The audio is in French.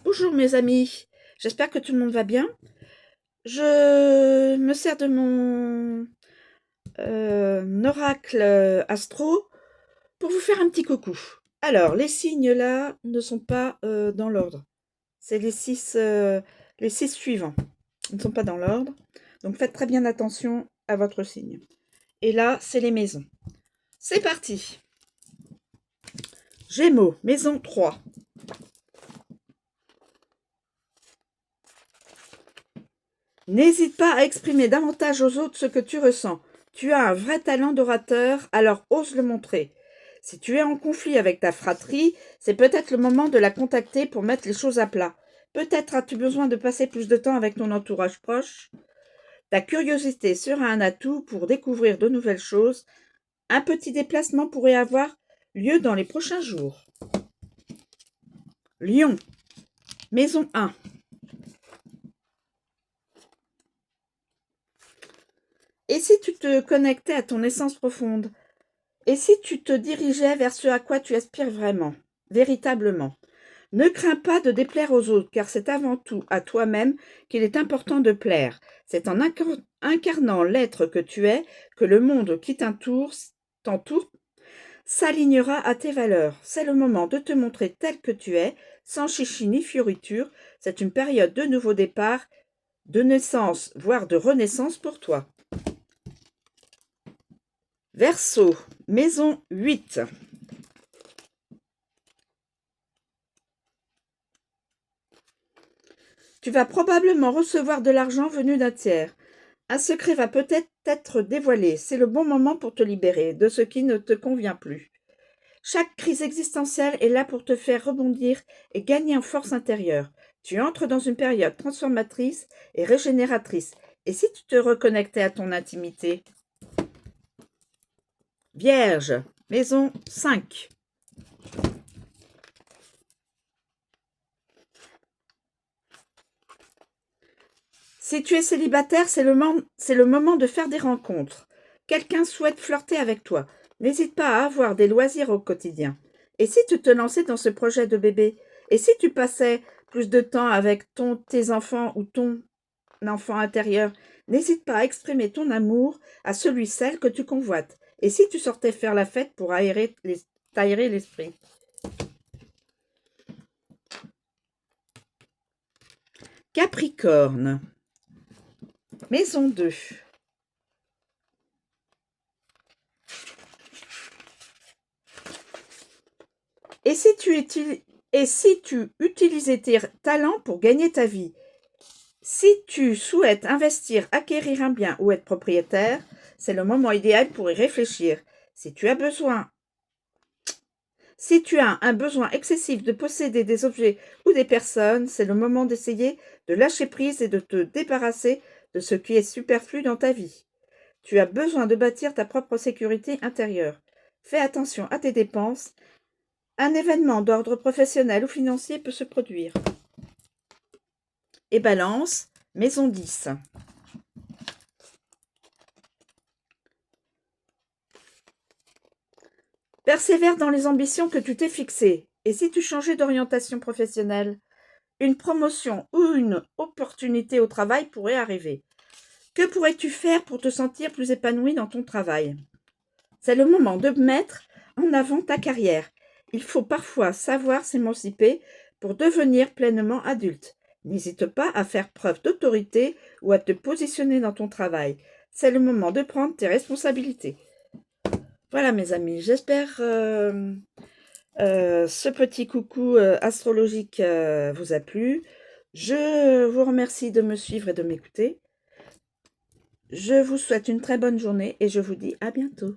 Bonjour mes amis, j'espère que tout le monde va bien. Je me sers de mon oracle astro pour vous faire un petit coucou. Alors, les signes là ne sont pas dans l'ordre. C'est les six suivants. Ils ne sont pas dans l'ordre. Donc faites très bien attention à votre signe. Et là, c'est les maisons. C'est parti. Gémeaux, maison 3. N'hésite pas à exprimer davantage aux autres ce que tu ressens. Tu as un vrai talent d'orateur, alors ose le montrer. Si tu es en conflit avec ta fratrie, c'est peut-être le moment de la contacter pour mettre les choses à plat. Peut-être as-tu besoin de passer plus de temps avec ton entourage proche. Ta curiosité sera un atout pour découvrir de nouvelles choses. Un petit déplacement pourrait avoir lieu dans les prochains jours. Lion, maison 1. Et si tu te connectais à ton essence profonde? Et si tu te dirigeais vers ce à quoi tu aspires vraiment, véritablement? Ne crains pas de déplaire aux autres, car c'est avant tout à toi-même qu'il est important de plaire. C'est en incarnant l'être que tu es que le monde qui t'entoure s'alignera à tes valeurs. C'est le moment de te montrer tel que tu es, sans chichi ni fioriture. C'est une période de nouveau départ, de naissance, voire de renaissance pour toi. Verseau, maison 8. Tu vas probablement recevoir de l'argent venu d'un tiers. Un secret va peut-être être dévoilé. C'est le bon moment pour te libérer de ce qui ne te convient plus. Chaque crise existentielle est là pour te faire rebondir et gagner en force intérieure. Tu entres dans une période transformatrice et régénératrice. Et si tu te reconnectais à ton intimité? Vierge, maison 5. Si tu es célibataire, c'est le moment de faire des rencontres. Quelqu'un souhaite flirter avec toi. N'hésite pas à avoir des loisirs au quotidien. Et si tu te lançais dans ce projet de bébé? Et si tu passais plus de temps avec tes enfants ou ton enfant intérieur? N'hésite pas à exprimer ton amour à celui-celle que tu convoites. Et si tu sortais faire la fête pour t'aérer l'esprit? Capricorne, maison 2. Et si tu utilisais tes talents pour gagner ta vie? Si tu souhaites investir, acquérir un bien ou être propriétaire, c'est le moment idéal pour y réfléchir. Si tu as un besoin excessif de posséder des objets ou des personnes, c'est le moment d'essayer de lâcher prise et de te débarrasser de ce qui est superflu dans ta vie. Tu as besoin de bâtir ta propre sécurité intérieure. Fais attention à tes dépenses. Un événement d'ordre professionnel ou financier peut se produire. Et Balance, maison 10. Persévère dans les ambitions que tu t'es fixées. Et si tu changeais d'orientation professionnelle? Une promotion ou une opportunité au travail pourrait arriver. Que pourrais-tu faire pour te sentir plus épanoui dans ton travail? C'est le moment de mettre en avant ta carrière. Il faut parfois savoir s'émanciper pour devenir pleinement adulte. N'hésite pas à faire preuve d'autorité ou à te positionner dans ton travail. C'est le moment de prendre tes responsabilités. Voilà mes amis, j'espère ce petit coucou astrologique vous a plu. Je vous remercie de me suivre et de m'écouter. Je vous souhaite une très bonne journée et je vous dis à bientôt.